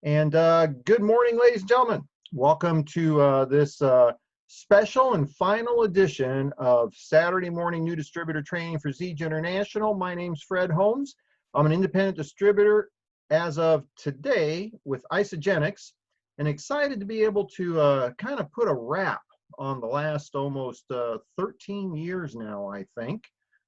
And good morning, ladies and gentlemen. Welcome to this special and final edition of Saturday Morning New Distributor Training for Zege International. My name's Fred Holmes. I'm an independent distributor as of today with Isagenix, and excited to be able to kind of put a wrap on the last almost 13 years now, I think,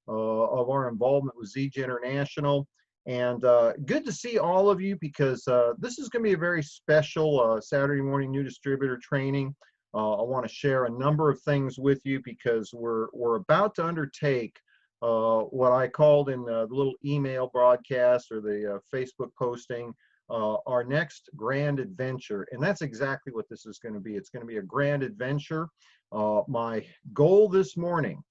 of our involvement with Zege International. And good to see all of you, because this is going to be a very special Saturday morning new distributor training. I want to share a number of things with you, because we're about to undertake what I called in the little email broadcast or the Facebook posting, our next grand adventure. And that's exactly what this is going to be. It's going to be a grand adventure. My goal this morning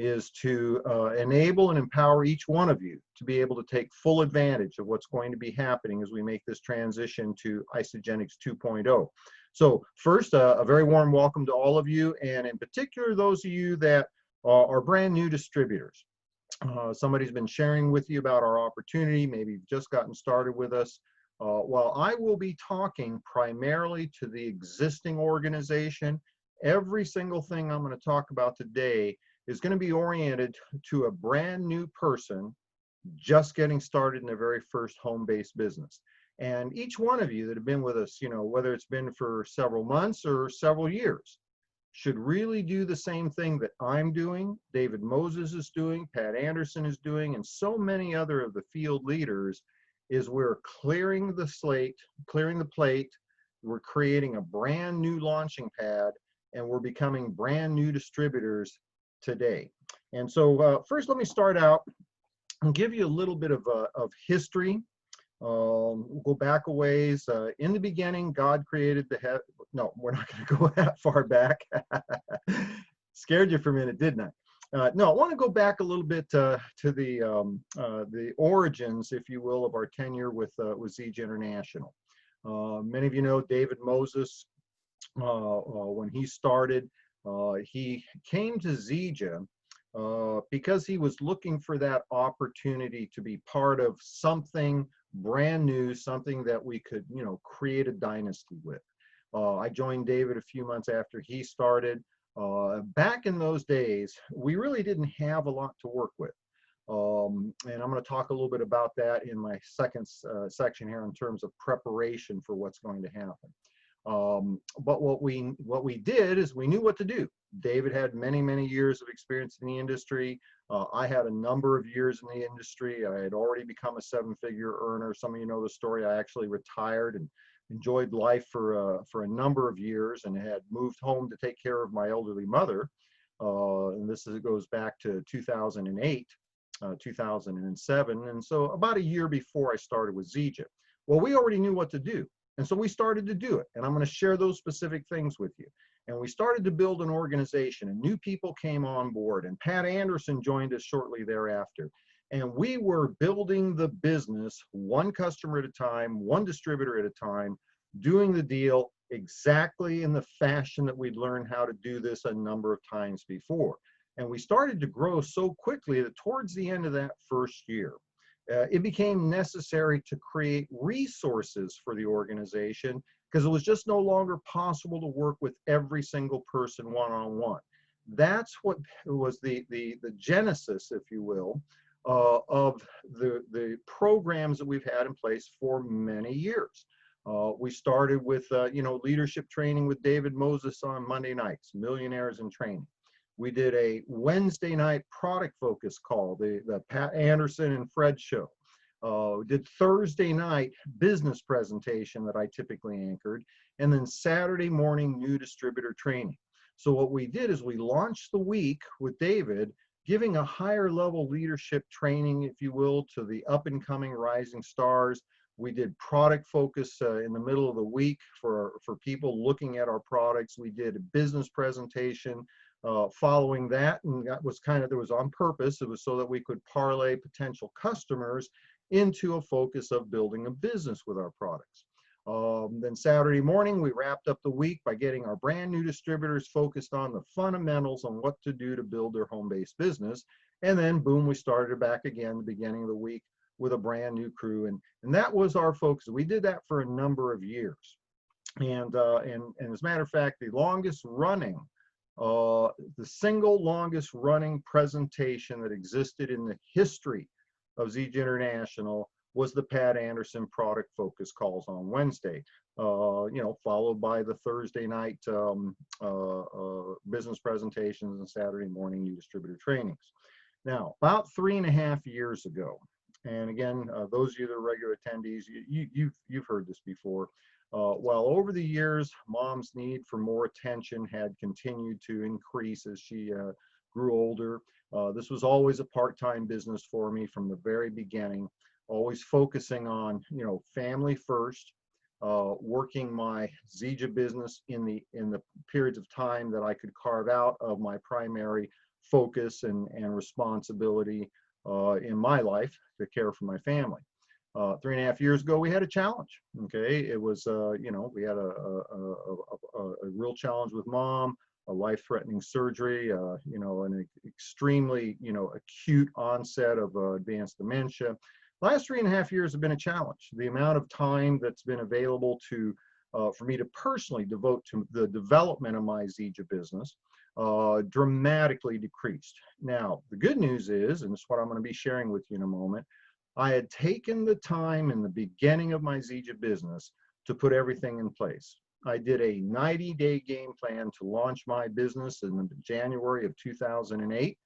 is to enable and empower each one of you to be able to take full advantage of what's going to be happening as we make this transition to Isagenix 2.0. So first, a very warm welcome to all of you, and in particular those of you that are brand new distributors. Somebody's been sharing with you about our opportunity, maybe you've just gotten started with us. While I will be talking primarily to the existing organization, every single thing I'm going to talk about today is going to be oriented to a brand new person just getting started in their very first home-based business. And each one of you that have been with us, whether it's been for several months or several years, should really do the same thing that I'm doing, David Moses is doing, Pat Anderson is doing, and so many other of the field leaders, is we're clearing the slate, clearing the plate. We're creating a brand new launching pad, and we're becoming brand new distributors today. And so first, let me start out and give you a little bit of history. We'll go back a ways. In the beginning, God created the heaven. No, we're not going to go that far back. Scared you for a minute, didn't I? No, I want to go back a little bit to the origins, if you will, of our tenure with Zege International. Many of you know David Moses. When he started, he came to Zege because he was looking for that opportunity to be part of something brand new, something that we could, create a dynasty with. I joined David a few months after he started. Back in those days, we really didn't have a lot to work with. And I'm going to talk a little bit about that in my second section here in terms of preparation for what's going to happen. But what we did is we knew what to do. David had many years of experience in the industry. I had a number of years in the industry. I had already become a seven-figure earner. Some of you know the story. I actually retired and enjoyed life for a number of years, and had moved home to take care of my elderly mother. And it goes back to 2008, 2007. And so about a year before I started with Zege. Well, we already knew what to do. And so we started to do it, and I'm going to share those specific things with you. And we started to build an organization, and new people came on board, and Pat Anderson joined us shortly thereafter. And we were building the business one customer at a time, one distributor at a time, doing the deal exactly in the fashion that we'd learned how to do this a number of times before. And we started to grow so quickly that towards the end of that first year, it became necessary to create resources for the organization, because it was just no longer possible to work with every single person one-on-one. That's what was the genesis, if you will, of the programs that we've had in place for many years. We started with leadership training with David Moses on Monday nights, Millionaires in Training. We did a Wednesday night product focus call, the Pat Anderson and Fred show. We did Thursday night business presentation that I typically anchored, and then Saturday morning new distributor training. So what we did is we launched the week with David, giving a higher level leadership training, if you will, to the up and coming rising stars. We did product focus in the middle of the week for people looking at our products. We did a business presentation following that, and that was it was on purpose. It was so that we could parlay potential customers into a focus of building a business with our products. Then Saturday morning, we wrapped up the week by getting our brand new distributors focused on the fundamentals on what to do to build their home-based business. And then boom, we started back again the beginning of the week with a brand new crew. And that was our focus. We did that for a number of years. And as a matter of fact, the longest running, the single longest running presentation that existed in the history of Zege International was the Pat Anderson product focus calls on Wednesday, followed by the Thursday night business presentations and Saturday morning new distributor trainings. Now, about 3.5 years ago, and again, those of you that are regular attendees, you've heard this before. While over the years, Mom's need for more attention had continued to increase as she grew older. This was always a part-time business for me from the very beginning, always focusing on, family first, working my Zege business in the periods of time that I could carve out of my primary focus and responsibility in my life to care for my family. 3.5 years ago, we had a challenge. Okay, it was we had a real challenge with Mom, a life-threatening surgery, an extremely acute onset of advanced dementia. The last 3.5 years have been a challenge. The amount of time that's been available to for me to personally devote to the development of my Zege business dramatically decreased. Now, the good news is, and it's what I'm going to be sharing with you in a moment, I had taken the time in the beginning of my Zege business to put everything in place. I did a 90-day game plan to launch my business in January of 2008,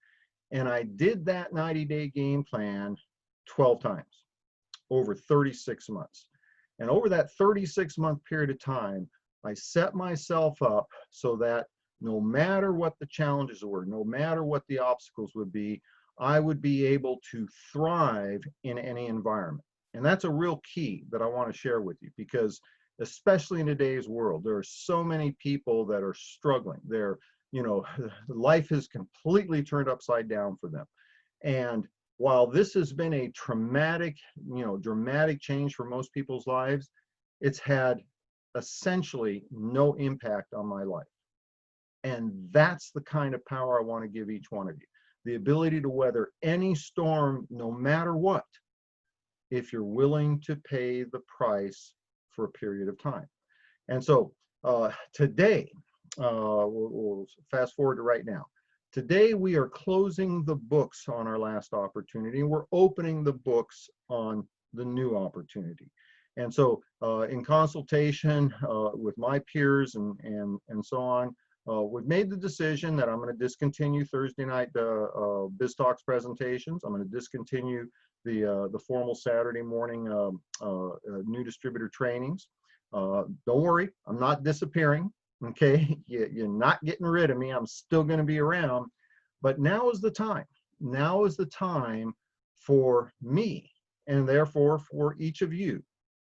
and I did that 90-day game plan 12 times over 36 months. And over that 36-month period of time, I set myself up so that no matter what the challenges were, no matter what the obstacles would be, I would be able to thrive in any environment. And that's a real key that I want to share with you, because especially in today's world, there are so many people that are struggling. Life has completely turned upside down for them. And while this has been a dramatic change for most people's lives, it's had essentially no impact on my life. And that's the kind of power I want to give each one of you. The ability to weather any storm, no matter what, if you're willing to pay the price for a period of time. And so today, we'll fast forward to right now. Today, we are closing the books on our last opportunity, and we're opening the books on the new opportunity. And so in consultation with my peers and so on, we've made the decision that I'm going to discontinue Thursday night Biz Talks presentations. I'm going to discontinue the formal Saturday morning new distributor trainings. Don't worry, I'm not disappearing. Okay, you're not getting rid of me. I'm still going to be around. But now is the time. Now is the time for me, and therefore for each of you,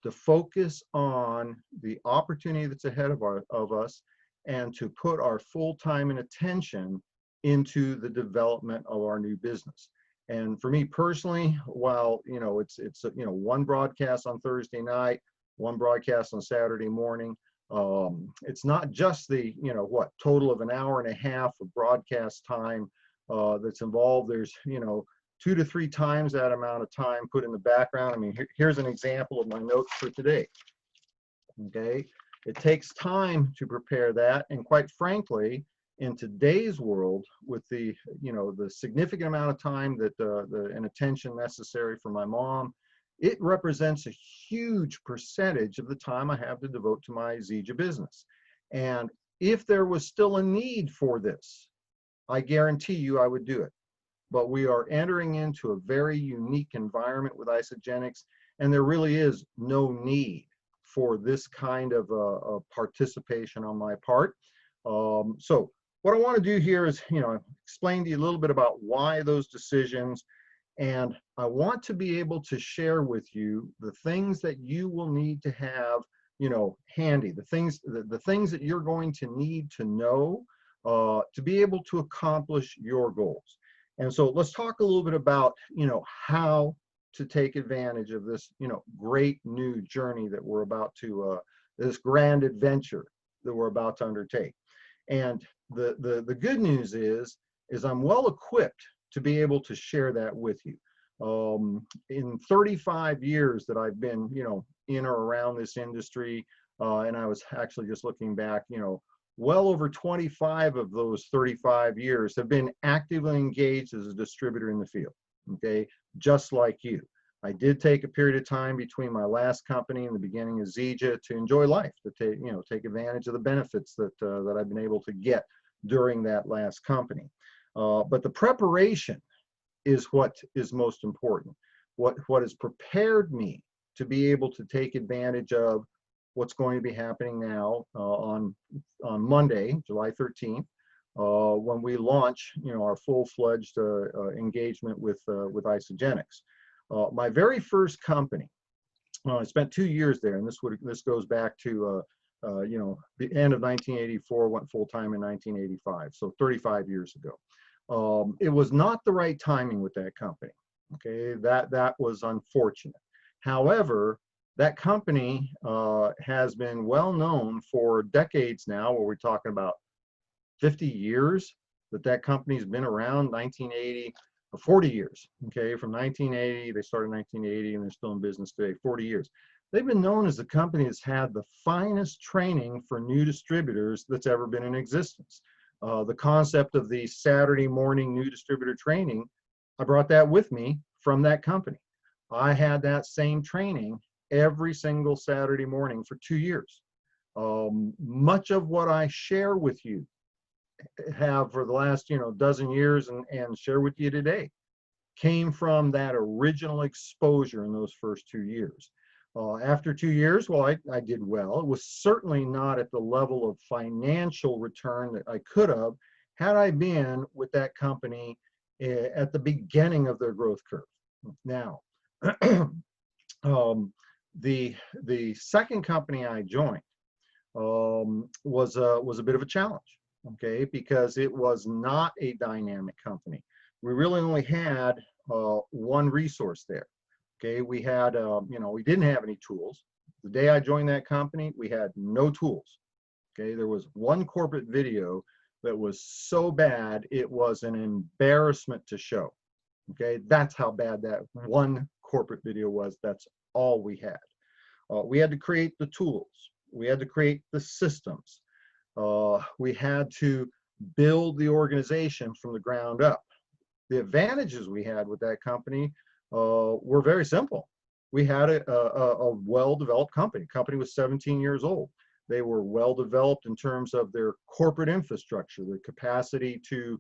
to focus on the opportunity that's ahead of us, and to put our full time and attention into the development of our new business. And for me personally, while it's one broadcast on Thursday night, one broadcast on Saturday morning, it's not just the total of an hour and a half of broadcast time that's involved. There's 2 to 3 times that amount of time put in the background. I mean, here's an example of my notes for today. Okay, it takes time to prepare that, and quite frankly, in today's world, with the the significant amount of time that and attention necessary for my mom, it represents a huge percentage of the time I have to devote to my Zege business. And if there was still a need for this, I guarantee you I would do it. But we are entering into a very unique environment with Isagenix, and there really is no need for this kind of participation on my part. So what I want to do here is, explain to you a little bit about why those decisions, and I want to be able to share with you the things that you will need to have, handy, the things that you're going to need to know to be able to accomplish your goals. And so let's talk a little bit about, how to take advantage of this, great new journey that we're about to, this grand adventure that we're about to undertake. And the good news is I'm well equipped to be able to share that with you. In 35 years that I've been, in or around this industry, and I was actually just looking back, well over 25 of those 35 years have been actively engaged as a distributor in the field, okay, just like you. I did take a period of time between my last company and the beginning of Zija to enjoy life, to take advantage of the benefits that that I've been able to get during that last company. But the preparation is what is most important. What has prepared me to be able to take advantage of what's going to be happening now on Monday, July 13th, when we launch, our full-fledged engagement with Isagenix. My very first company, I spent 2 years there, and this goes back to the end of 1984, went full-time in 1985, so 35 years ago. It was not the right timing with that company. Okay, that was unfortunate. However, that company has been well known for decades now, where we're talking about 50 years that company's been around. 1980, 40 years, okay, from 1980, they started in 1980 and they're still in business today, 40 years. They've been known as the company that's had the finest training for new distributors that's ever been in existence. The concept of the Saturday morning new distributor training, I brought that with me from that company. I had that same training every single Saturday morning for 2 years. Much of what I share with you have for the last dozen years and share with you today came from that original exposure in those first 2 years. After 2 years, well, I did well. It was certainly not at the level of financial return that I could have had I been with that company at the beginning of their growth curve. Now, the second company I joined was a bit of a challenge, okay, because it was not a dynamic company. We really only had one resource there. Okay, we had, we didn't have any tools. The day I joined that company, we had no tools. Okay, there was one corporate video that was so bad, it was an embarrassment to show. Okay, that's how bad that one corporate video was. That's all we had. We had to create the tools. We had to create the systems. We had to build the organization from the ground up. The advantages we had with that company were very simple. We had a well-developed company. The company was 17 years old. They were well-developed in terms of their corporate infrastructure, their capacity to,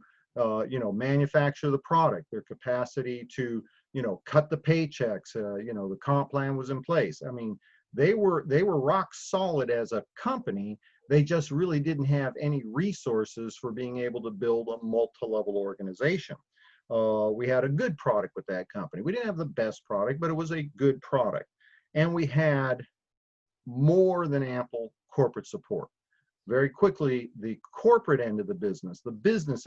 manufacture the product, their capacity to, cut the paychecks. The comp plan was in place. I mean, they were rock solid as a company. They just really didn't have any resources for being able to build a multi-level organization. We had a good product with that company. We didn't have the best product, but it was a good product. And we had more than ample corporate support. Very quickly, the corporate end of the business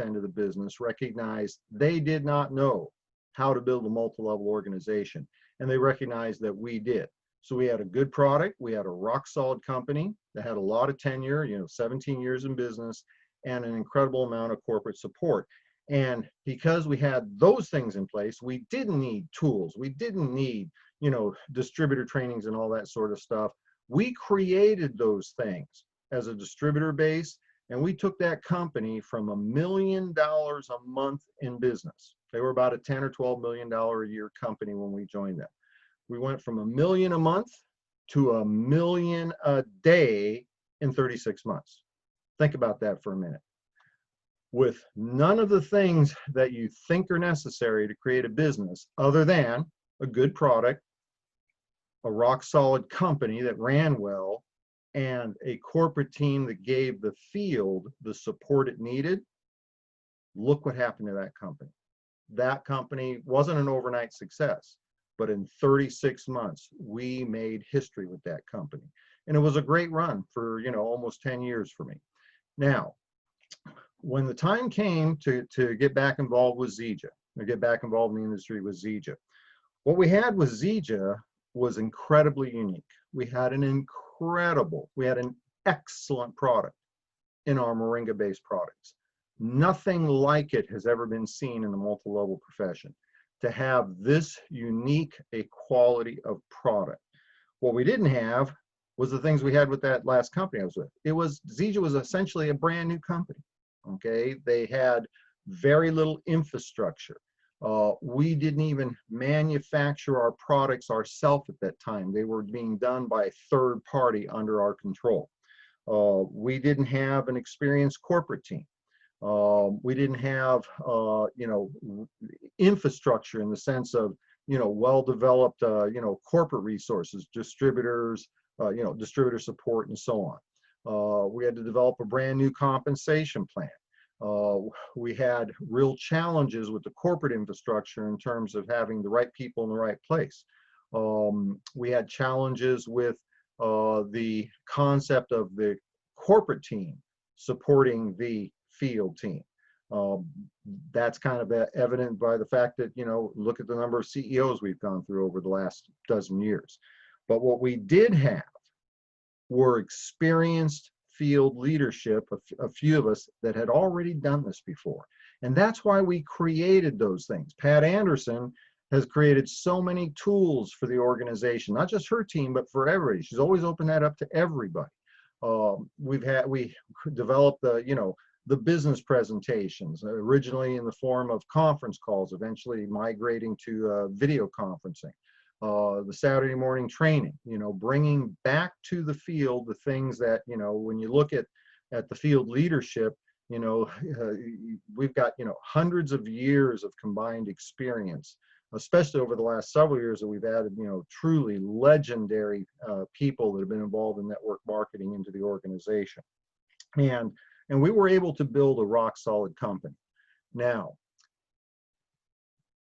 end of the business recognized they did not know how to build a multi-level organization. And they recognized that we did. So we had a good product. We had a rock solid company that had a lot of tenure, 17 years in business, and an incredible amount of corporate support. And because we had those things in place, we didn't need tools. We didn't need, distributor trainings and all that sort of stuff. We created those things as a distributor base, and we took that company from $1 million a month in business. They were about a $10 or $12 million a year company when we joined them. We went from $1 million a month to $1 million a day in 36 months. Think about that for a minute. With none of the things that you think are necessary to create a business other than a good product, a rock solid company that ran well, and a corporate team that gave the field the support it needed, look what happened to that company. That company wasn't an overnight success, but in 36 months, we made history with that company. And it was a great run for, almost 10 years for me. Now, when the time came to get back involved with Zija, or get back involved in the industry with Zija, what we had with Zija was incredibly unique. We had an excellent product in our Moringa-based products. Nothing like it has ever been seen in the multi-level profession. to have this unique a quality of product. What we didn't have was the things we had with that last company I was with. Zija was essentially a brand new company. Okay, they had very little infrastructure. We didn't even manufacture our products ourselves at that time. They were being done by a third party under our control. We didn't have an experienced corporate team. We didn't have, infrastructure in the sense of, well-developed, corporate resources, distributors, distributor support, and so on. We had to develop a brand new compensation plan. We had real challenges with the corporate infrastructure in terms of having the right people in the right place. We had challenges with the concept of the corporate team supporting the field team. That's kind of evident by the fact that, look at the number of CEOs we've gone through over the last dozen years. But what we did have were experienced field leadership, a few of us that had already done this before. And that's why we created those things. Pat Anderson has created so many tools for the organization, not just her team, but for everybody. She's always opened that up to everybody. We developed the business presentations, originally in the form of conference calls, eventually migrating to video conferencing. The Saturday morning training, bringing back to the field the things that, when you look at the field leadership, we've got, hundreds of years of combined experience, especially over the last several years that we've added, truly legendary people that have been involved in network marketing into the organization. And we were able to build a rock solid company. Now,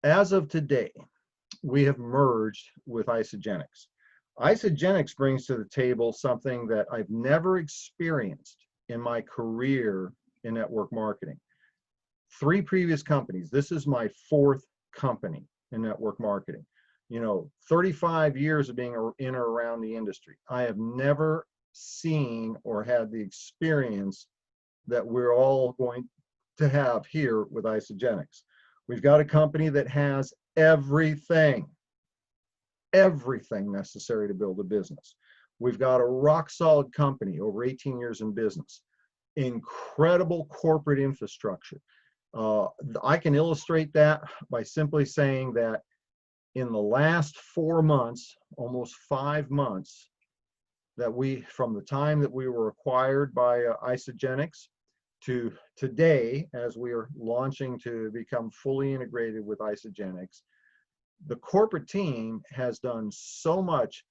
as of today, we have merged with Isagenix. Isagenix brings to the table something that I've never experienced in my career in network marketing. 3 previous companies. This is my 4th company in network marketing. 35 years of being in or around the industry. I have never seen or had the experience that we're all going to have here with Isagenix. We've got a company that has everything necessary to build a business. We've got a rock solid company, over 18 years in business, incredible corporate infrastructure. I can illustrate that by simply saying that in the last 4 months, almost 5 months, that from the time that we were acquired by Isagenix to today, as we are launching to become fully integrated with Isagenix, the corporate team has done so much.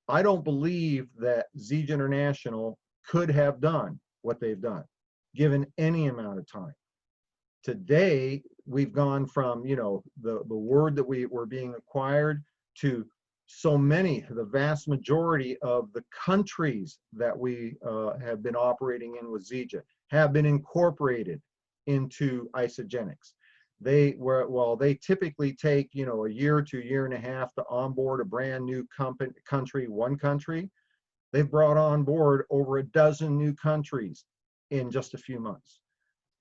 I don't believe that Zija International could have done what they've done, given any amount of time. Today, we've gone from, the word that we were being acquired to so many, the vast majority of the countries that we have been operating in with Zija have been incorporated into Isagenix. They typically take, a year to a year and a half to onboard a brand new one country. They've brought on board over a dozen new countries in just a few months.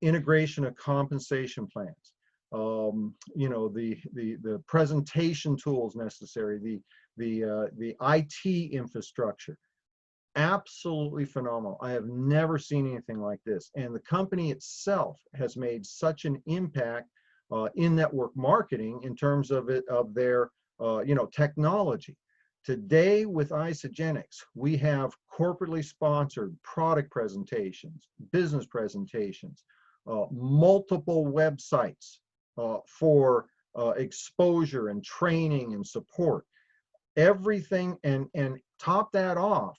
Integration of compensation plans, the presentation tools necessary, the IT infrastructure, absolutely phenomenal. I have never seen anything like this. And the company itself has made such an impact in network marketing in terms of their technology. Today with Isagenix, we have corporately sponsored product presentations, business presentations, multiple websites for exposure and training and support. Everything, and top that off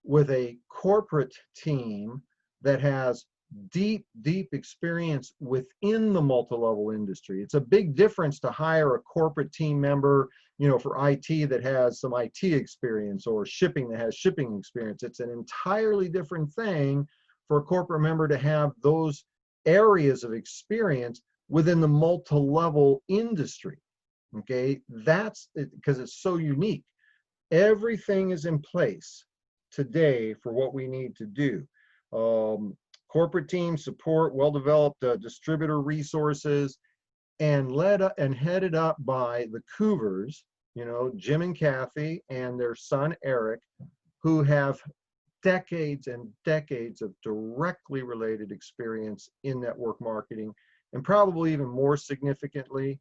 with a corporate team that has deep experience within the multi-level industry. It's a big difference to hire a corporate team member, for IT that has some IT experience, or shipping that has shipping experience. It's an entirely different thing for a corporate member to have those areas of experience within the multi-level industry. Okay, that's because it's so unique. Everything is in place today for what we need to do. Corporate team support, well-developed distributor resources, and led up and headed up by the Coovers, you know, Jim and Kathy and their son Eric, who have decades and decades of directly related experience in network marketing, and probably even more significantly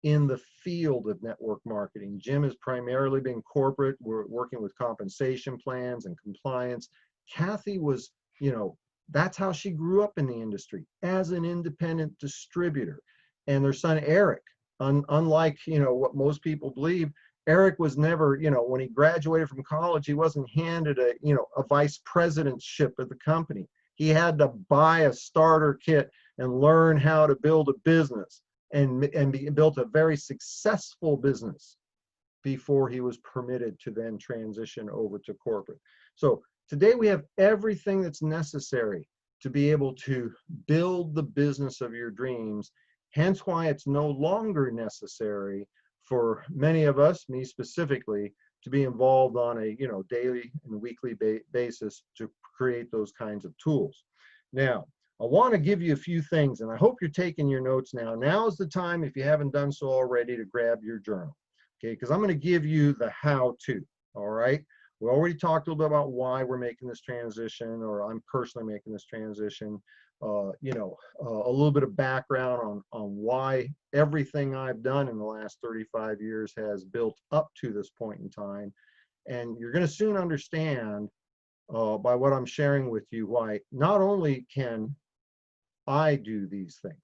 in the field of network marketing. Jim has primarily been corporate. We're working with compensation plans and compliance. Kathy was, you know, that's how she grew up in the industry, as an independent distributor. And their son Eric, unlike, you know, what most people believe, Eric was never, you know, when he graduated from college, he wasn't handed a, you know, a vice presidentship of the company. He had to buy a starter kit and learn how to build a business, and built a very successful business before he was permitted to then transition over to corporate. So today we have everything that's necessary to be able to build the business of your dreams, hence why it's no longer necessary for many of us, me specifically, to be involved on a, you know, daily and weekly basis to create those kinds of tools. Now, I want to give you a few things, and I hope you're taking your notes now. Now is the time, if you haven't done so already, to grab your journal, okay? Because I'm going to give you the how-to, all right? We already talked a little bit about why we're making this transition, or I'm personally making this transition. You know, a little bit of background on why everything I've done in the last 35 years has built up to this point in time. And you're going to soon understand by what I'm sharing with you why not only can I do these things,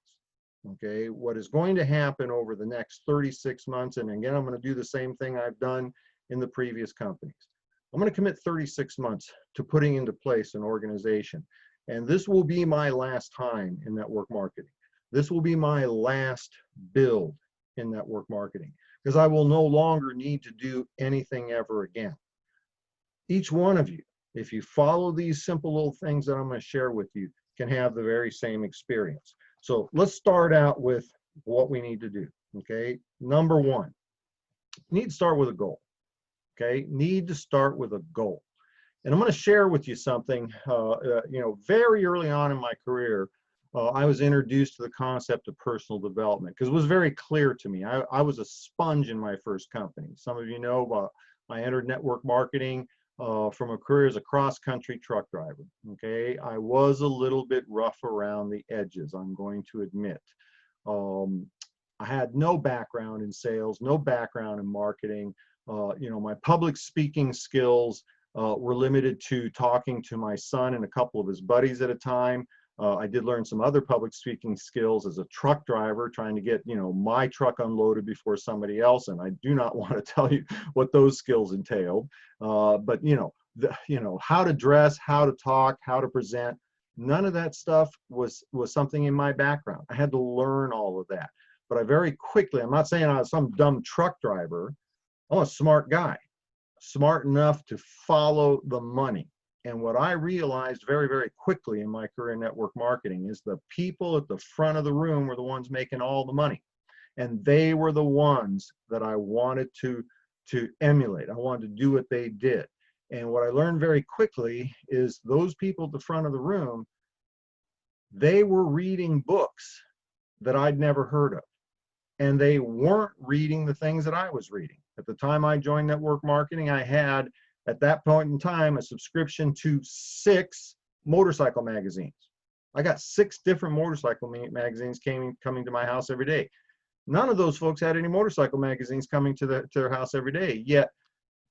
okay, what is going to happen over the next 36 months, and again, I'm going to do the same thing I've done in the previous companies. I'm going to commit 36 months to putting into place an organization. And this will be my last time in network marketing. This will be my last build in network marketing, because I will no longer need to do anything ever again. Each one of you, if you follow these simple little things that I'm going to share with you, can have the very same experience. So let's start out with what we need to do, okay? Number one, you need to start with a goal, okay? Need to start with a goal. And I'm going to share with you something, you know, very early on in my career, I was introduced to the concept of personal development because it was very clear to me. I was a sponge in my first company. Some of you know, I entered network marketing from a career as a cross-country truck driver, okay? I was a little bit rough around the edges, I'm going to admit. I had no background in sales, no background in marketing. You know, my public speaking skills were limited to talking to my son and a couple of his buddies at a time. I did learn some other public speaking skills as a truck driver, trying to get, you know, my truck unloaded before somebody else. And I do not want to tell you what those skills entailed. But, you know, how to dress, how to talk, how to present, none of that stuff was something in my background. I had to learn all of that. But I very quickly, I'm not saying I was some dumb truck driver. I'm a smart guy, smart enough to follow the money. And what I realized very, very quickly in my career in network marketing is the people at the front of the room were the ones making all the money. And they were the ones that I wanted to emulate. I wanted to do what they did. And what I learned very quickly is those people at the front of the room, they were reading books that I'd never heard of. And they weren't reading the things that I was reading. At the time I joined network marketing, I had, at that point in time, a subscription to 6 motorcycle magazines. I got 6 different motorcycle magazines coming to my house every day. None of those folks had any motorcycle magazines coming to their house every day, yet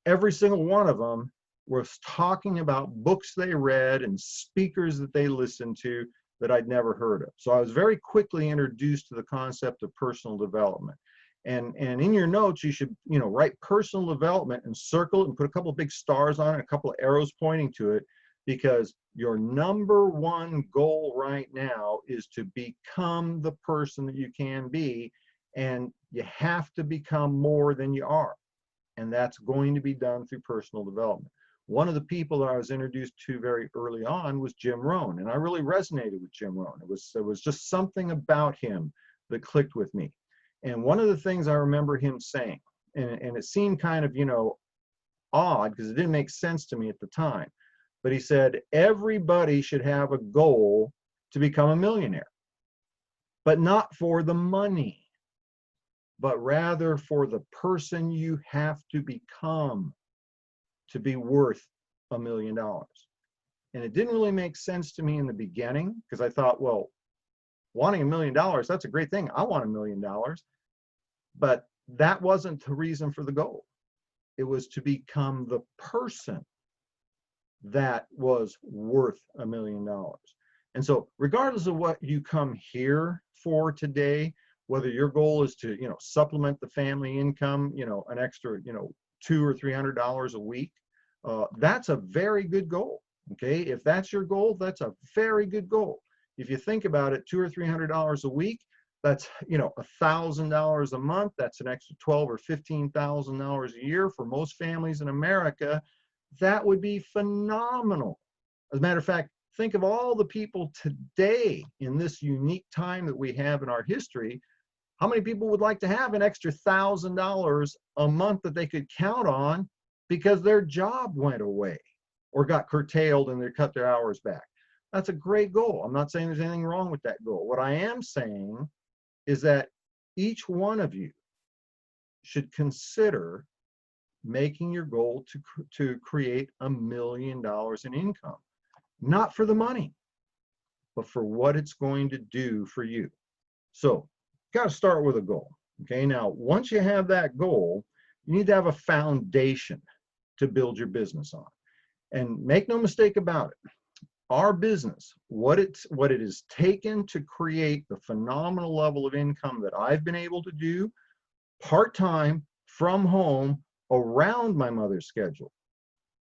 every single one of them was talking about books they read and speakers that they listened to that I'd never heard of. So I was very quickly introduced to the concept of personal development. And in your notes, you should, you know, write personal development and circle it and put a couple of big stars on it, a couple of arrows pointing to it, because your number one goal right now is to become the person that you can be, and you have to become more than you are. And that's going to be done through personal development. One of the people that I was introduced to very early on was Jim Rohn, and I really resonated with Jim Rohn. It was just something about him that clicked with me. And one of the things I remember him saying, and it seemed kind of, you know, odd because it didn't make sense to me at the time, but he said, everybody should have a goal to become a millionaire, but not for the money. but rather for the person you have to become to be worth $1 million. And it didn't really make sense to me in the beginning, because I thought, well, wanting $1 million, that's a great thing. I want $1 million. But that wasn't the reason for the goal. It was to become the person that was worth $1 million. And so regardless of what you come here for today, whether your goal is to, supplement the family income, an extra, $200 or $300 a week, that's a very good goal. Okay, if that's your goal, that's a very good goal. If you think about it, $200 or $300 a week, that's $1,000 a month. That's an extra $12,000 or $15,000 a year for most families in America. That would be phenomenal. As a matter of fact, think of all the people today in this unique time that we have in our history. How many people would like to have an extra $1,000 a month that they could count on because their job went away or got curtailed and they cut their hours back? That's a great goal. I'm not saying there's anything wrong with that goal. What I am saying is that each one of you should consider making your goal to create $1 million in income, not for the money, but for what it's going to do for you. So, got to start with a goal. Okay, now once you have that goal, you need to have a foundation to build your business on. And make no mistake about it, our business, what it has taken to create the phenomenal level of income that I've been able to do part-time from home around my mother's schedule,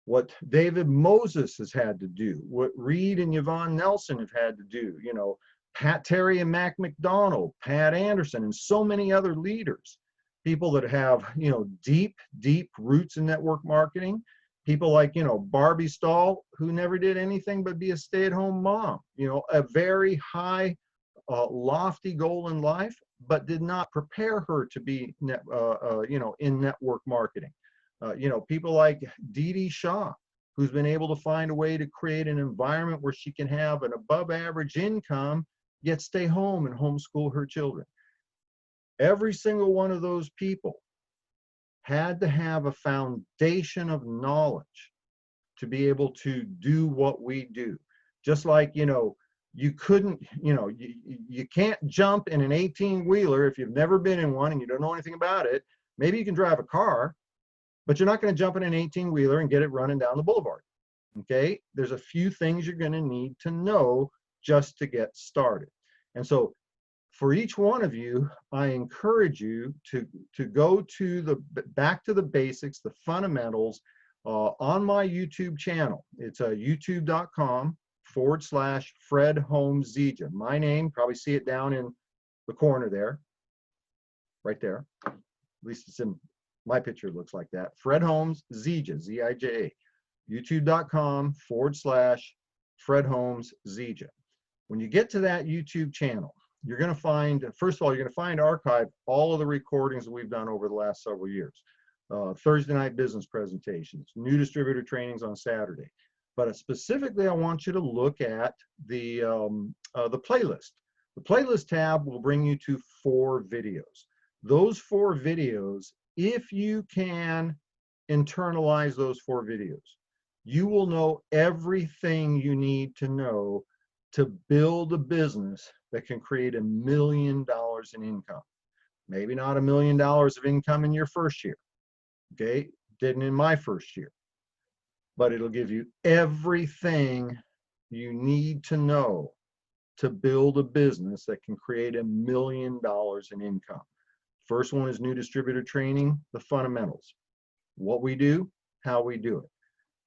what David Moses has had to do, what Reed and Yvonne Nelson have had to do, Pat Terry and Mac McDonald, Pat Anderson, and so many other leaders, people that have, deep roots in network marketing, people like, Barbie Stahl, who never did anything but be a stay-at-home mom, a very high, lofty goal in life, but did not prepare her to be, in network marketing. People like Dee Dee Shaw, who's been able to find a way to create an environment where she can have an above average income, yet stay home and homeschool her children. Every single one of those people had to have a foundation of knowledge to be able to do what we do. Just like, you couldn't, you can't jump in an 18-wheeler if you've never been in one and you don't know anything about it. Maybe you can drive a car, but you're not going to jump in an 18-wheeler and get it running down the boulevard. Okay, there's a few things you're going to need to know just to get started. And so for each one of you, I encourage you to go to back to the basics, the fundamentals, on my YouTube channel. It's youtube.com/Fred Holmes Zija. My name, probably see it down in the corner there, right there. At least it's in my picture, it looks like that. Fred Holmes Zija, Z-I-J-A. youtube.com/Fred Holmes Zija. When you get to that YouTube channel, you're going to find, first of all, you're going to find archived all of the recordings that we've done over the last several years. Thursday night business presentations, new distributor trainings on Saturday. But specifically, I want you to look at the playlist. The playlist tab will bring you to 4 videos. Those 4 videos, if you can internalize those 4 videos, you will know everything you need to know to build a business that can create $1 million in income. Maybe not $1 million of income in your first year. Okay, didn't in my first year. But it'll give you everything you need to know to build a business that can create $1 million in income. First one is new distributor training, the fundamentals. What we do, how we do it.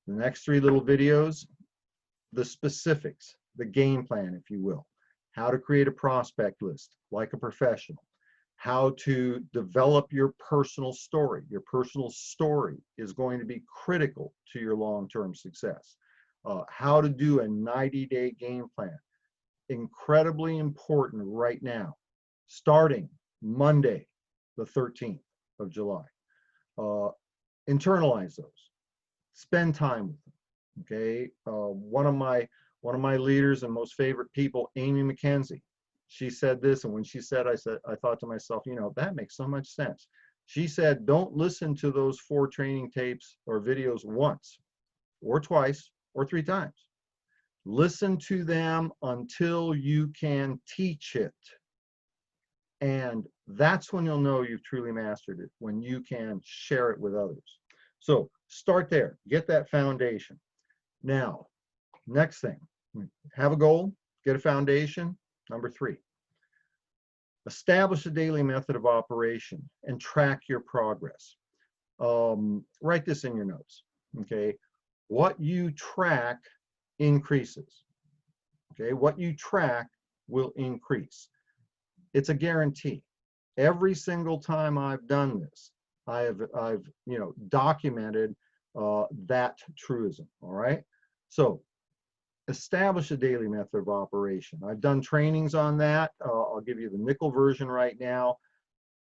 The next 3 little videos, the specifics, the game plan, if you will. How to create a prospect list like a professional. How to develop your personal story. Your personal story is going to be critical to your long-term success. How to do a 90-day game plan. Incredibly important right now, starting Monday, the 13th of July. Internalize those. Spend time with them. Okay, one of my leaders and most favorite people, Amy McKenzie, she said this, and when she said, I thought to myself, you know, that makes so much sense. She said, don't listen to those 4 training tapes or videos once or twice or 3 times. Listen to them until you can teach it. And that's when you'll know you've truly mastered it, when you can share it with others. So start there, get that foundation. Now, next thing, have a goal, get a foundation. Number 3, establish a daily method of operation and track your progress. Write this in your notes, okay? What you track increases, okay? What you track will increase. It's a guarantee. Every single time I've done this, I've you know, documented that truism, all right? So establish a daily method of operation. I've done trainings on that. I'll give you the nickel version right now.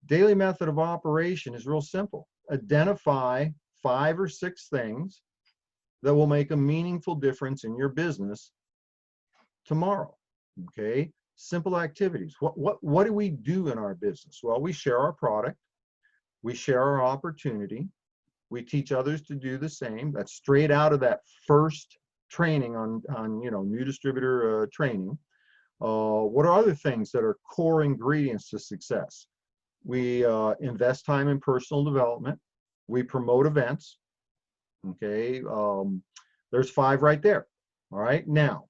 Daily method of operation is real simple. Identify 5 or 6 things that will make a meaningful difference in your business tomorrow, okay? Simple activities. What do we do in our business? Well, we share our product. We share our opportunity. We teach others to do the same. That's straight out of that first training on you know, new distributor training. What are other things that are core ingredients to success? We invest time in personal development. We promote events. Okay, there's 5 right there. All right, now,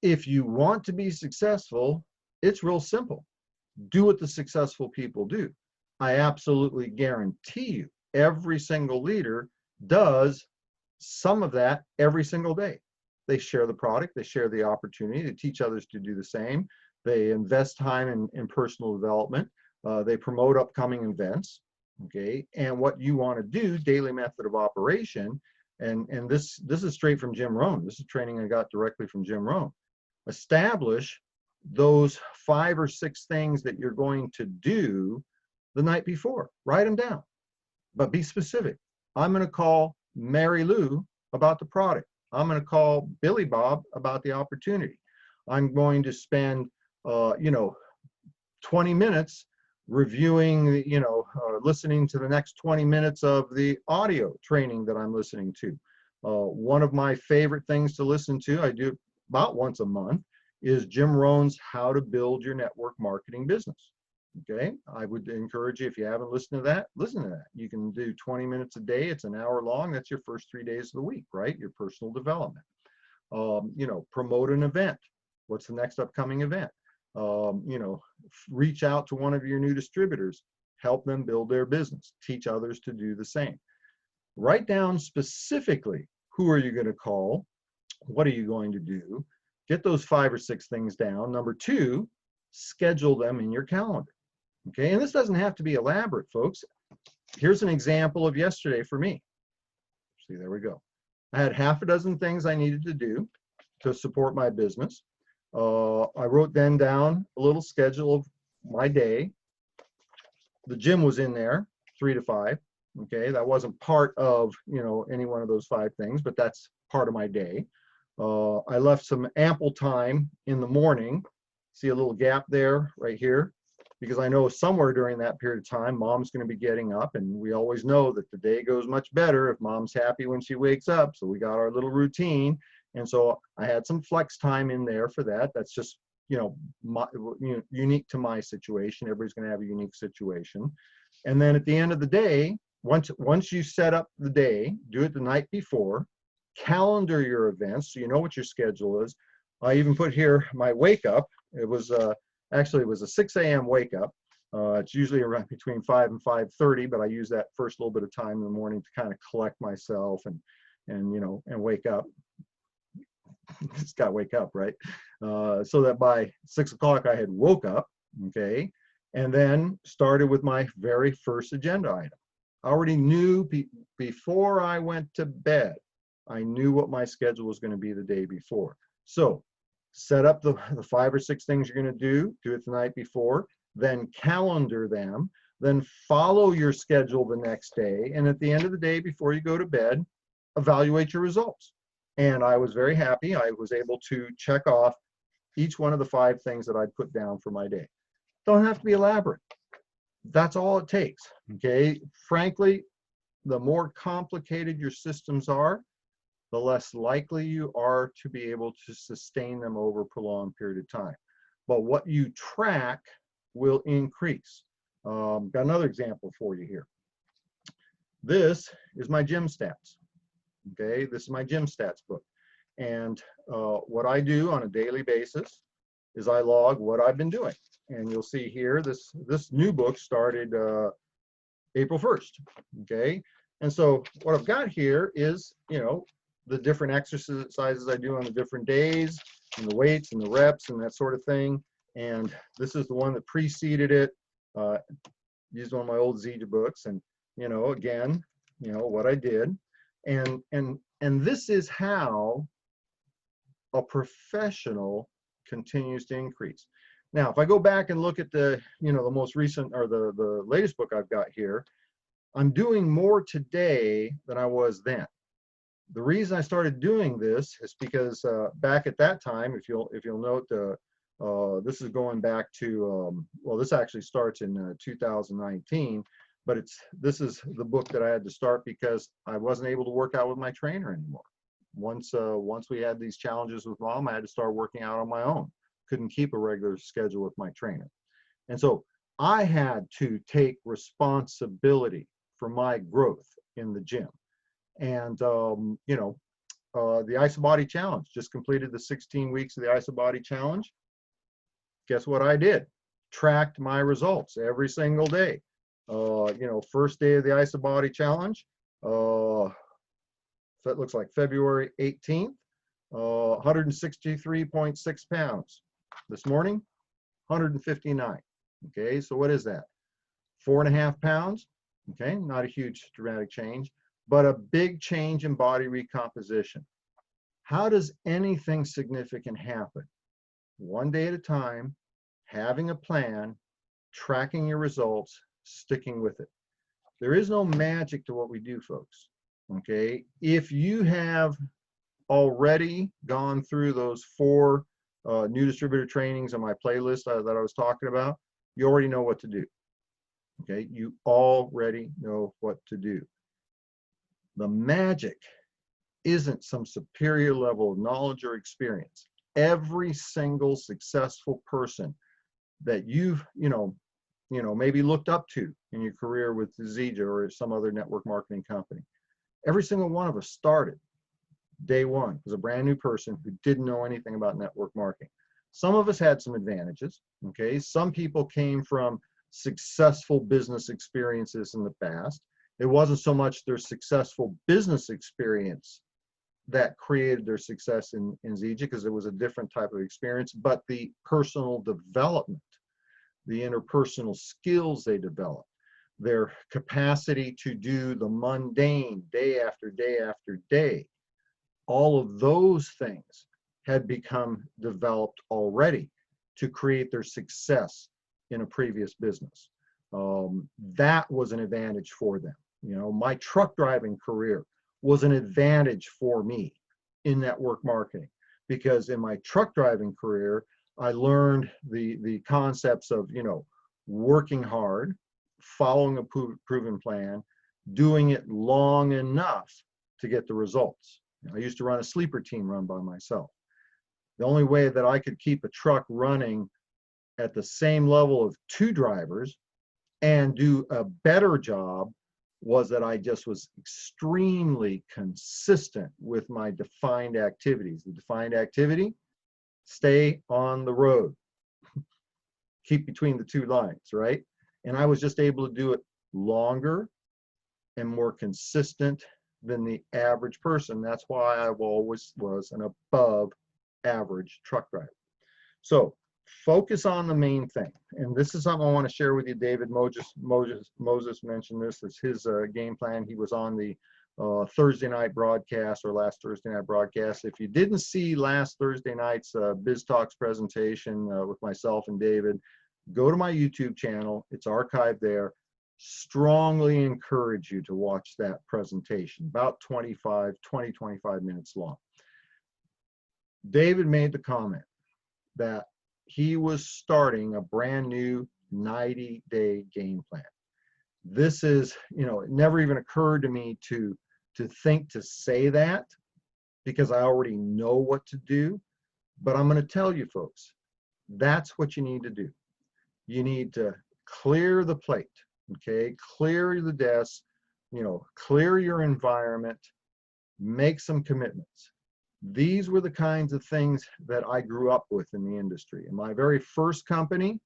if you want to be successful, it's real simple. Do what the successful people do. I absolutely guarantee you, every single leader does some of that every single day. They share the product, they share the opportunity, they teach others to do the same. They invest time in personal development. They promote upcoming events, okay? And what you want to do, daily method of operation, and this is straight from Jim Rohn. This is training I got directly from Jim Rohn. Establish those 5 or 6 things that you're going to do the night before. Write them down, but be specific. I'm going to call Mary Lou about the product. I'm going to call Billy Bob about the opportunity. I'm going to spend, you know, 20 minutes reviewing, you know, listening to the next 20 minutes of the audio training that I'm listening to. One of my favorite things to listen to, I do about once a month, is Jim Rohn's How to Build Your Network Marketing Business. Okay, I would encourage you, if you haven't listened to that, listen to that. You can do 20 minutes a day. It's an hour long. That's your first 3 days of the week, right? Your personal development. You know, promote an event. What's the next upcoming event? You know, reach out to one of your new distributors, help them build their business, teach others to do the same. Write down specifically, who are you going to call? What are you going to do? Get those 5 or 6 things down. Number 2, schedule them in your calendar. Okay, and this doesn't have to be elaborate, folks. Here's an example of yesterday for me. See, there we go. I had half a dozen things I needed to do to support my business. I wrote then down a little schedule of my day. The gym was in there, 3 to 5. Okay, that wasn't part of, you know, any one of those 5 things, but that's part of my day. I left some ample time in the morning. See a little gap there, right here, because I know somewhere during that period of time, mom's going to be getting up, and we always know that the day goes much better if mom's happy when she wakes up. So we got our little routine, and so I had some flex time in there for that. That's just, you know, unique to my situation. Everybody's going to have a unique situation. And then at the end of the day, once you set up the day, do it the night before, calendar your events so you know what your schedule is. I even put here my wake up. It was actually it was a 6 a.m. wake up. It's usually around between 5 and 5:30, but I use that first little bit of time in the morning to kind of collect myself and you know, and wake up. Just got to wake up, right? So that by 6 o'clock I had woke up, okay, and then started with my very first agenda item. I already knew before I went to bed, I knew what my schedule was going to be the day before. So set up the 5 or 6 things you're going to do it the night before, then calendar them, then follow your schedule the next day, and at the end of the day, before you go to bed, evaluate your results. And I was very happy. I was able to check off each one of the 5 things that I'd put down for my day. Don't have to be elaborate. That's all it takes, okay? Frankly, the more complicated your systems are, the less likely you are to be able to sustain them over a prolonged period of time. But what you track will increase. Got another example for you here. This is my gym stats, okay? This is my gym stats book. And what I do on a daily basis is I log what I've been doing. And you'll see here, this new book started April 1st, okay? And so what I've got here is, you know, the different exercises I do on the different days, and the weights and the reps and that sort of thing. And this is the one that preceded it. Used one of my old Zeta books, and, you know, again, you know, what I did. And this is how a professional continues to increase. Now, if I go back and look at the, you know, the most recent or the latest book I've got here, I'm doing more today than I was then. The reason I started doing this is because back at that time, if you'll note, this is going back to well, this actually starts in 2019, but this is the book that I had to start because I wasn't able to work out with my trainer anymore. Once we had these challenges with Mom, I had to start working out on my own. Couldn't keep a regular schedule with my trainer, and so I had to take responsibility for my growth in the gym. And you know, the Isobody Challenge, just completed the 16 weeks of the Isobody Challenge. Guess what I did? Tracked my results every single day. You know, first day of the Isobody Challenge, that looks like February 18th, 163.6 pounds. This morning, 159. Okay, so what is that? 4.5 pounds. Okay, not a huge dramatic change, but a big change in body recomposition. How does anything significant happen? One day at a time, having a plan, tracking your results, sticking with it. There is no magic to what we do, folks. Okay, if you have already gone through those 4 new distributor trainings on my playlist that I was talking about, you already know what to do. Okay, you already know what to do. The magic isn't some superior level of knowledge or experience. Every single successful person that you've, you know, maybe looked up to in your career with Zeta or some other network marketing company, every single one of us started day one as a brand new person who didn't know anything about network marketing. Some of us had some advantages, okay? Some people came from successful business experiences in the past. It wasn't so much their successful business experience that created their success in Zeta, because it was a different type of experience, but the personal development, the interpersonal skills they developed, their capacity to do the mundane day after day after day, all of those things had become developed already to create their success in a previous business. That was an advantage for them. You know, my truck driving career was an advantage for me in network marketing, because in my truck driving career, I learned the concepts of, you know, working hard, following a proven plan, doing it long enough to get the results. I used to run a sleeper team run by myself. The only way that I could keep a truck running at the same level of 2 drivers and do a better job was that I just was extremely consistent with my defined activities. The defined activity: stay on the road, keep between the 2 lines, right? And I was just able to do it longer and more consistent than the average person. That's why I always was an above average truck driver. So focus on the main thing. And this is something I want to share with you. David Moses mentioned this as his game plan. He was on the Thursday night broadcast, or last Thursday night broadcast. If you didn't see last Thursday night's Biz Talks presentation with myself and David, go to my YouTube channel. It's archived there. Strongly encourage you to watch that presentation, about 20, 25 minutes long. David made the comment, that he was starting a brand new 90-day game plan. This is, it never even occurred to me to think to say that, because I already know what to do. But I'm going to tell you folks, that's what you need to do. You need to clear the plate, okay? Clear the desk, clear your environment, make some commitments. These were the kinds of things that I grew up with in the industry. In my very first company,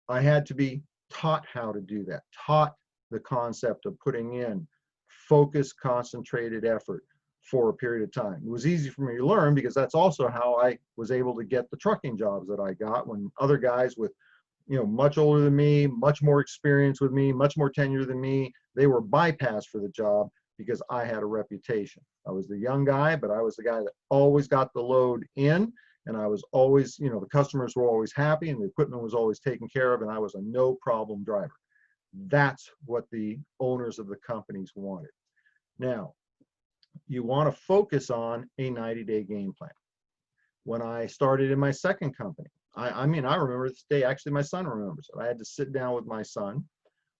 I had to be taught how to do that, taught the concept of putting in focused, concentrated effort for a period of time. It was easy for me to learn because that's also how I was able to get the trucking jobs that I got, when other guys with, much older than me, much more experience with me, much more tenure than me, they were bypassed for the job because I had a reputation. I was the young guy, but I was the guy that always got the load in, and I was always, the customers were always happy and the equipment was always taken care of, and I was a no problem driver. That's what the owners of the companies wanted. Now, you want to focus on a 90-day game plan. When I started in my second company, I remember this day, actually my son remembers it. I had to sit down with my son.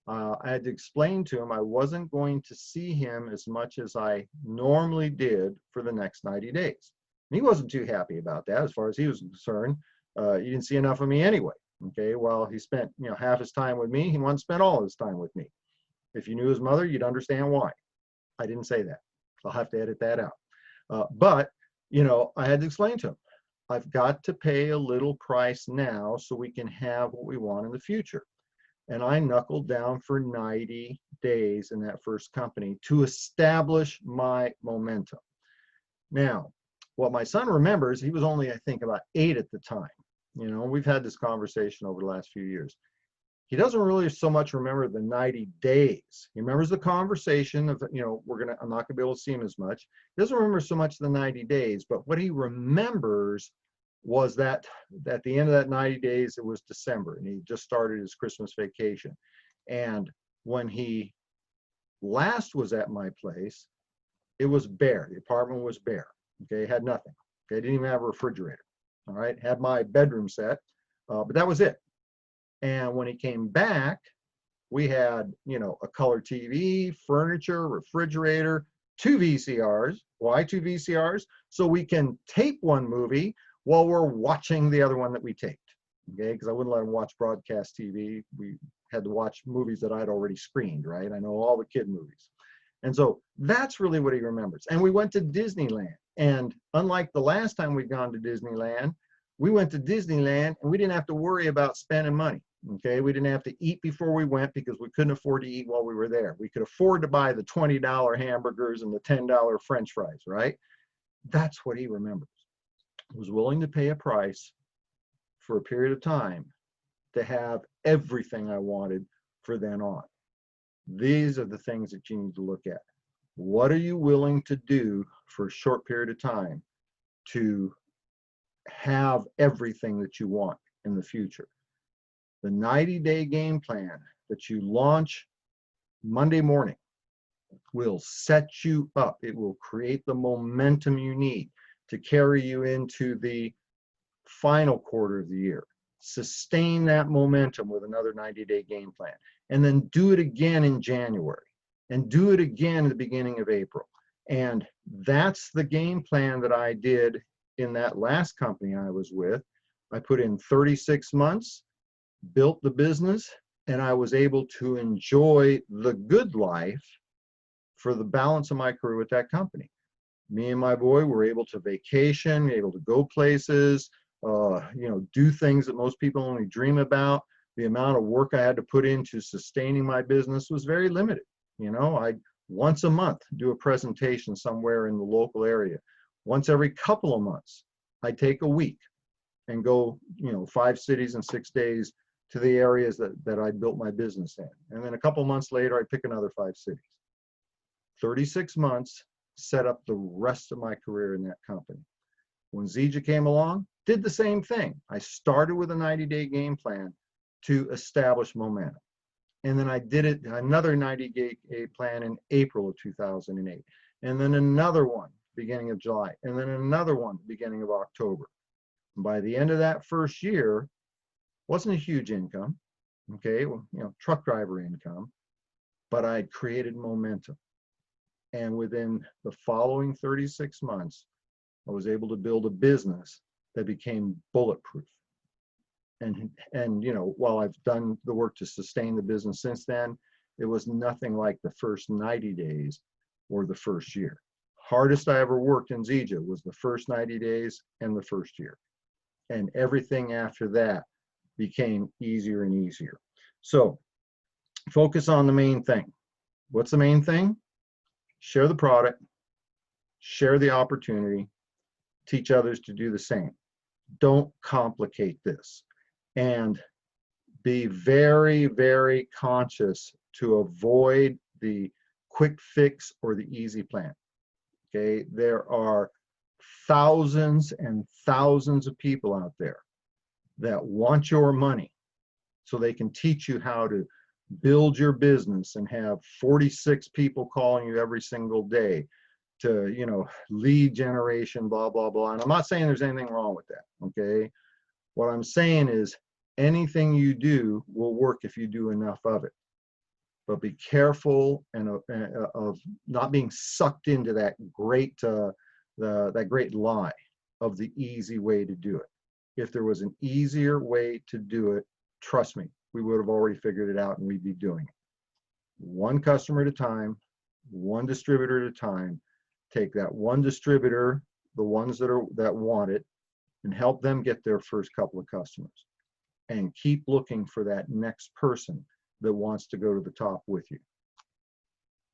I had to explain to him I wasn't going to see him as much as I normally did for the next 90 days. And he wasn't too happy about that as far as he was concerned. He didn't see enough of me anyway. Okay, well, he spent half his time with me. He wanted to spend all his time with me. If you knew his mother, you'd understand why. I didn't say that. I'll have to edit that out. But I had to explain to him, I've got to pay a little price now so we can have what we want in the future. And I knuckled down for 90 days in that first company to establish my momentum. Now, what my son remembers, he was only, I think, about 8 at the time. We've had this conversation over the last few years. He doesn't really so much remember the 90 days. He remembers the conversation of, I'm not gonna be able to see him as much. He doesn't remember so much the 90 days, but what he remembers was that at the end of that 90 days, it was December, and he just started his Christmas vacation. And when he last was at my place, it was bare. The apartment was bare. Okay, it had nothing. Okay, didn't even have a refrigerator. All right, had my bedroom set, but that was it. And when he came back, we had, a color TV, furniture, refrigerator, 2 VCRs. Why 2 VCRs? So we can tape one movie while we're watching the other one that we taped. Okay, because I wouldn't let him watch broadcast TV. We had to watch movies that I'd already screened, right? I know all the kid movies. And so that's really what he remembers. And we went to Disneyland. And unlike the last time we'd gone to Disneyland, we went to Disneyland and we didn't have to worry about spending money. Okay, we didn't have to eat before we went because we couldn't afford to eat while we were there. We could afford to buy the $20 hamburgers and the $10 French fries, right? That's what he remembers. He was willing to pay a price for a period of time to have everything I wanted for then on. These are the things that you need to look at. What are you willing to do for a short period of time to have everything that you want in the future? The 90-day game plan that you launch Monday morning will set you up. It will create the momentum you need to carry you into the final quarter of the year. Sustain that momentum with another 90-day game plan, and then do it again in January, and do it again at the beginning of April. And that's the game plan that I did in that last company I was with. I put in 36 months, built the business, and I was able to enjoy the good life for the balance of my career with that company. Me and my boy were able to vacation, able to go places, do things that most people only dream about. The amount of work I had to put into sustaining my business was very limited. I'd once a month do a presentation somewhere in the local area. Once every couple of months, I'd take a week and go, 5 cities in 6 days to the areas that I'd built my business in. And then a couple months later, I'd pick another 5 cities. 36 months set up the rest of my career in that company. When Zija came along, did the same thing. I started with a 90-day game plan to establish momentum. And then I did it another 90-day plan in April of 2008. And then another one beginning of July. And then another one beginning of October. And by the end of that first year, wasn't a huge income, okay, well, truck driver income, but I'd created momentum. And within the following 36 months, I was able to build a business that became bulletproof. And while I've done the work to sustain the business since then, it was nothing like the first 90 days or the first year. Hardest I ever worked in Zija was the first 90 days and the first year. And everything after that became easier and easier. So focus on the main thing. What's the main thing? Share the product, share the opportunity, teach others to do the same. Don't complicate this. And be very, very conscious to avoid the quick fix or the easy plan. Okay, there are thousands and thousands of people out there that want your money so they can teach you how to build your business and have 46 people calling you every single day to, lead generation, blah, blah, blah. And I'm not saying there's anything wrong with that, okay? What I'm saying is anything you do will work if you do enough of it. But be careful of not being sucked into that great lie of the easy way to do it. If there was an easier way to do it, trust me, we would have already figured it out and we'd be doing it. One customer at a time, one distributor at a time. Take that one distributor, the ones that want it, and help them get their first couple of customers. And keep looking for that next person that wants to go to the top with you.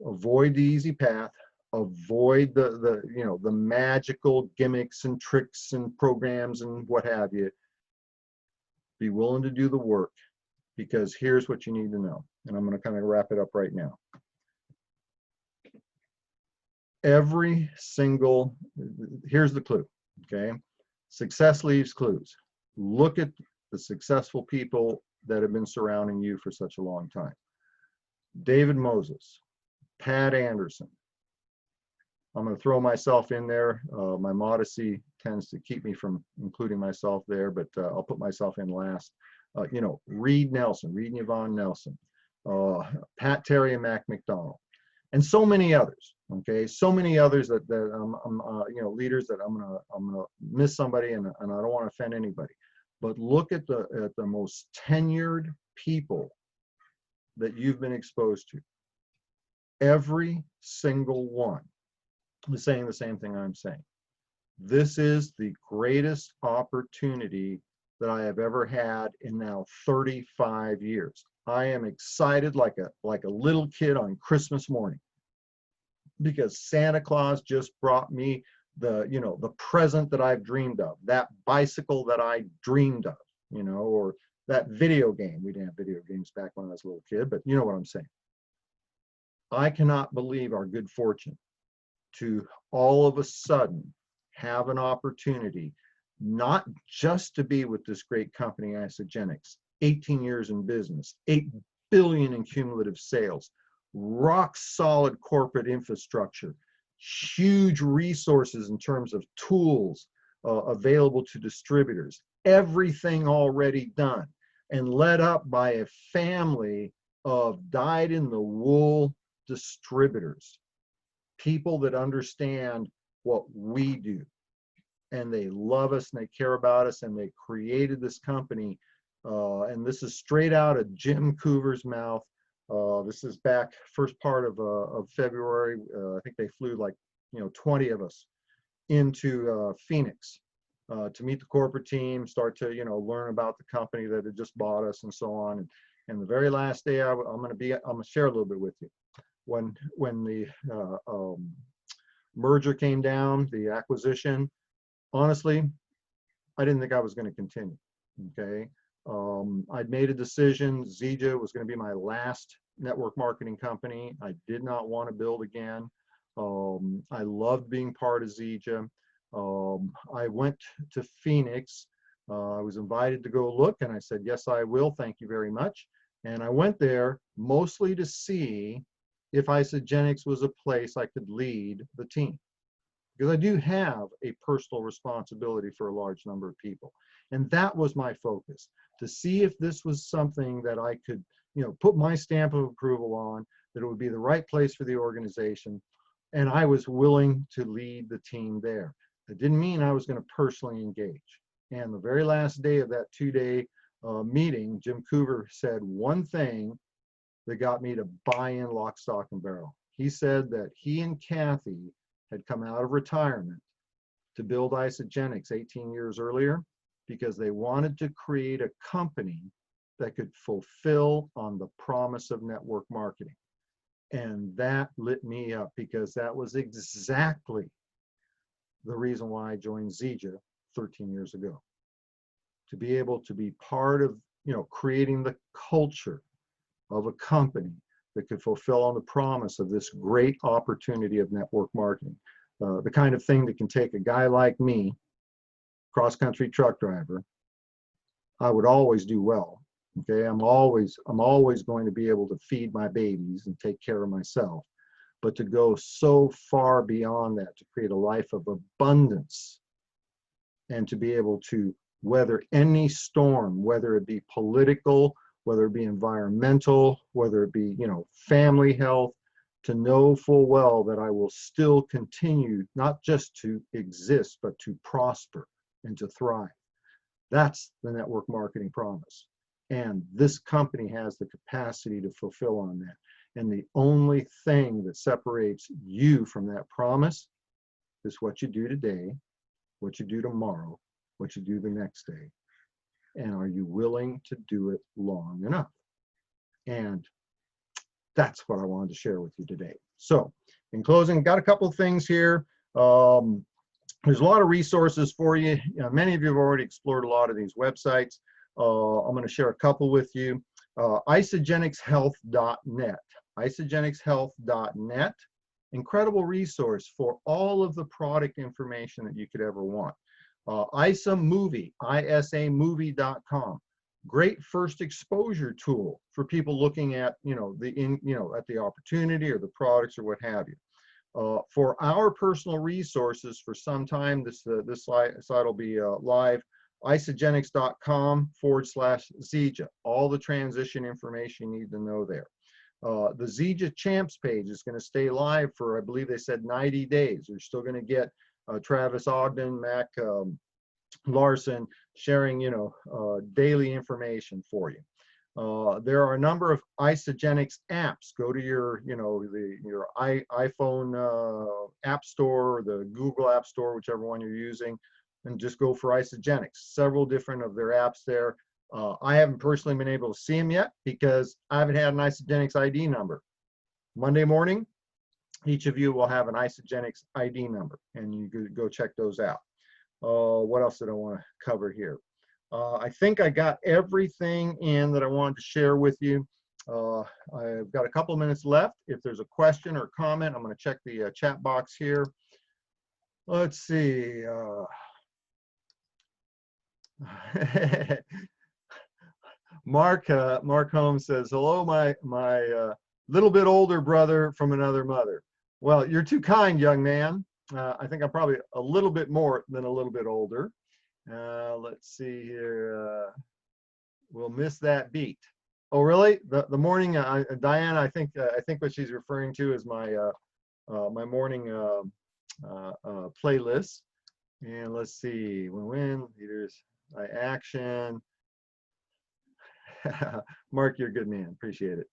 Avoid the easy path. Avoid the magical gimmicks and tricks and programs and what have you. Be willing to do the work, because here's what you need to know. And I'm going to kind of wrap it up right now. Here's the clue, okay? Success leaves clues. Look at the successful people that have been surrounding you for such a long time. David Moses, Pat Anderson. I'm going to throw myself in there. My modesty tends to keep me from including myself there, but I'll put myself in last. Reed Nelson, Reed and Yvonne Nelson, Pat Terry and Mac McDonald, and so many others. Okay, so many others that I'm leaders that I'm gonna miss somebody, and I don't want to offend anybody. But look at the most tenured people that you've been exposed to. Every single one is saying the same thing I'm saying. This is the greatest opportunity that I have ever had in now 35 years. I am excited like a little kid on Christmas morning, because Santa Claus just brought me the present that I've dreamed of, that bicycle that I dreamed of, or that video game. We didn't have video games back when I was a little kid, but you know what I'm saying. I cannot believe our good fortune to all of a sudden have an opportunity, not just to be with this great company, Isagenix, 18 years in business, 8 billion in cumulative sales, rock solid corporate infrastructure, huge resources in terms of tools available to distributors, everything already done, and led up by a family of dyed-in-the-wool distributors, people that understand what we do, and they love us and they care about us, and they created this company. And this is straight out of Jim Coover's mouth. This is back first part of February. I think they flew like 20 of us into Phoenix to meet the corporate team, start to learn about the company that had just bought us and so on. And the very last day, I'm going to share a little bit with you. When the merger came down, the acquisition, honestly, I didn't think I was going to continue. Okay. I'd made a decision. Zija was going to be my last network marketing company. I did not want to build again. I loved being part of Zija. I went to Phoenix. I was invited to go look, and I said, yes, I will. Thank you very much. And I went there mostly to see if Isagenix was a place I could lead the team. because I do have a personal responsibility for a large number of people. And that was my focus, to see if this was something that I could, put my stamp of approval on, that it would be the right place for the organization. And I was willing to lead the team there. That didn't mean I was going to personally engage. And the very last day of that 2-day meeting, Jim Coover said one thing that got me to buy in lock, stock, and barrel. He said that he and Kathy had come out of retirement to build Isagenix 18 years earlier because they wanted to create a company that could fulfill on the promise of network marketing. And that lit me up, because that was exactly the reason why I joined Zija 13 years ago. To be able to be part of, creating the culture of a company that could fulfill on the promise of this great opportunity of network marketing. The kind of thing that can take a guy like me, cross-country truck driver. I would always do well. Okay, I'm always going to be able to feed my babies and take care of myself. But to go so far beyond that, to create a life of abundance, and to be able to weather any storm, whether it be political, whether it be environmental, whether it be, family health, to know full well that I will still continue not just to exist, but to prosper and to thrive. That's the network marketing promise. And this company has the capacity to fulfill on that. And the only thing that separates you from that promise is what you do today, what you do tomorrow, what you do the next day. And are you willing to do it long enough? And that's what I wanted to share with you today. So in closing, got a couple of things here. There's a lot of resources for you. Many of you have already explored a lot of these websites. I'm going to share a couple with you. Isagenixhealth.net. Isagenixhealth.net. Incredible resource for all of the product information that you could ever want. ISAMovie, ISAmovie.com. Great first exposure tool for people looking at, at the opportunity or the products or what have you. For our personal resources, for some time, this slide will be live. Isagenix.com/Zija. All the transition information you need to know there. The Zija Champs page is going to stay live for, I believe they said 90 days. You're still going to get Travis Ogden, Mac Larson sharing, daily information for you. There are a number of Isagenix apps. Go to your, your iPhone app store, or the Google App Store, whichever one you're using, and just go for Isagenix. Several different of their apps there. I haven't personally been able to see them yet because I haven't had an Isagenix ID number. Monday morning, each of you will have an Isagenix ID number, and you could go check those out. What else did I want to cover here? I think I got everything in that I wanted to share with you. I've got a couple of minutes left. If there's a question or comment, I'm going to check the chat box here. Let's see. Mark Holmes says, hello, my little bit older brother from another mother. Well, you're too kind, young man. I think I'm probably a little bit more than a little bit older. Let's see here. We'll miss that beat. Oh, really? The morning, Diana, I think what she's referring to is my my morning playlist. And let's see. When leaders by action. Mark, you're a good man. Appreciate it.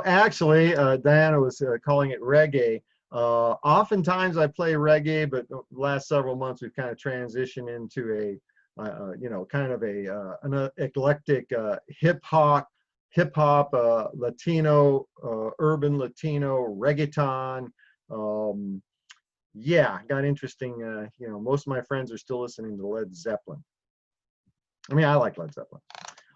Actually, Diana was calling it reggae. Oftentimes I play reggae, but the last several months we've kind of transitioned into kind of an eclectic hip hop, Latino, urban Latino, reggaeton. Yeah, got interesting. Most of my friends are still listening to Led Zeppelin. I mean, I like Led Zeppelin.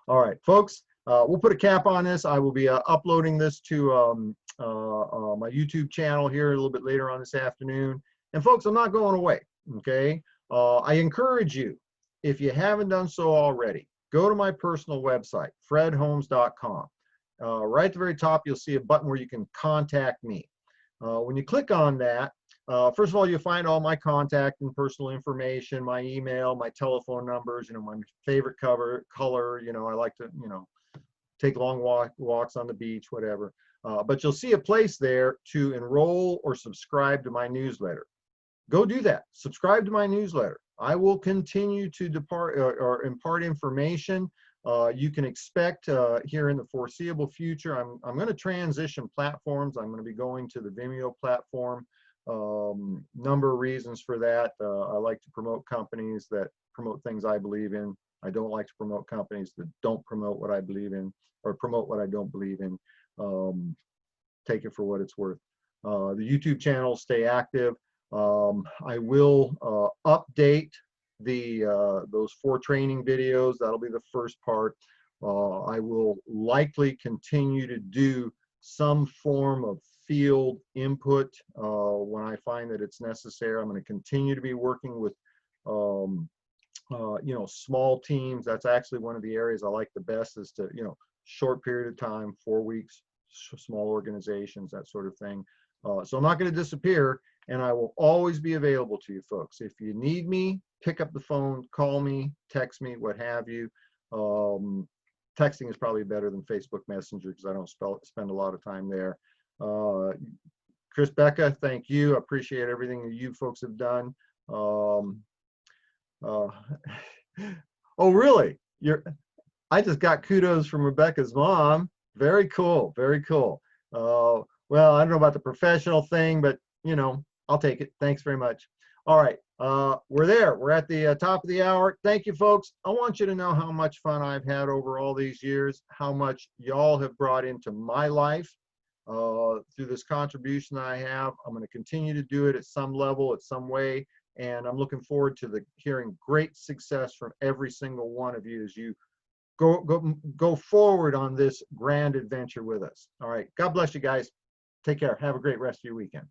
All right, folks, we'll put a cap on this. I will be uploading this to my YouTube channel here a little bit later on this afternoon. And folks, I'm not going away, okay? I encourage you, if you haven't done so already, go to my personal website, fredholmes.com. Right at the very top, you'll see a button where you can contact me. When you click on that, First of all, you'll find all my contact and personal information, my email, my telephone numbers, my favorite color, I like to, take long walks on the beach, whatever. But you'll see a place there to enroll or subscribe to my newsletter. Go do that. Subscribe to my newsletter. I will continue to impart information. You can expect here in the foreseeable future, I'm going to transition platforms. I'm going to be going to the Vimeo platform. Number of reasons for that. I like to promote companies that promote things I believe in. I don't like to promote companies that don't promote what I believe in or promote what I don't believe in. Take it for what it's worth. The YouTube channel, stay active. I will update those 4 training videos. That'll be the first part. I will likely continue to do some form of field input when I find that it's necessary. I'm going to continue to be working with small teams. That's actually one of the areas I like the best, is to short period of time, 4 weeks, small organizations, that sort of thing. So I'm not going to disappear, and I will always be available to you folks. If you need me, pick up the phone, call me, text me, what have you. Texting is probably better than Facebook Messenger because I don't spend a lot of time there. Chris, Becca, thank you. I appreciate everything that you folks have done. Oh, really? I just got kudos from Rebecca's mom. Very cool. Very cool. Well, I don't know about the professional thing, but I'll take it. Thanks very much. All right. We're there. We're at the top of the hour. Thank you, folks. I want you to know how much fun I've had over all these years, how much y'all have brought into my life through this contribution that I have. I'm going to continue to do it at some level, at some way, and I'm looking forward to hearing great success from every single one of you as you go forward on this grand adventure with us. All right. God bless you guys. Take care. Have a great rest of your weekend.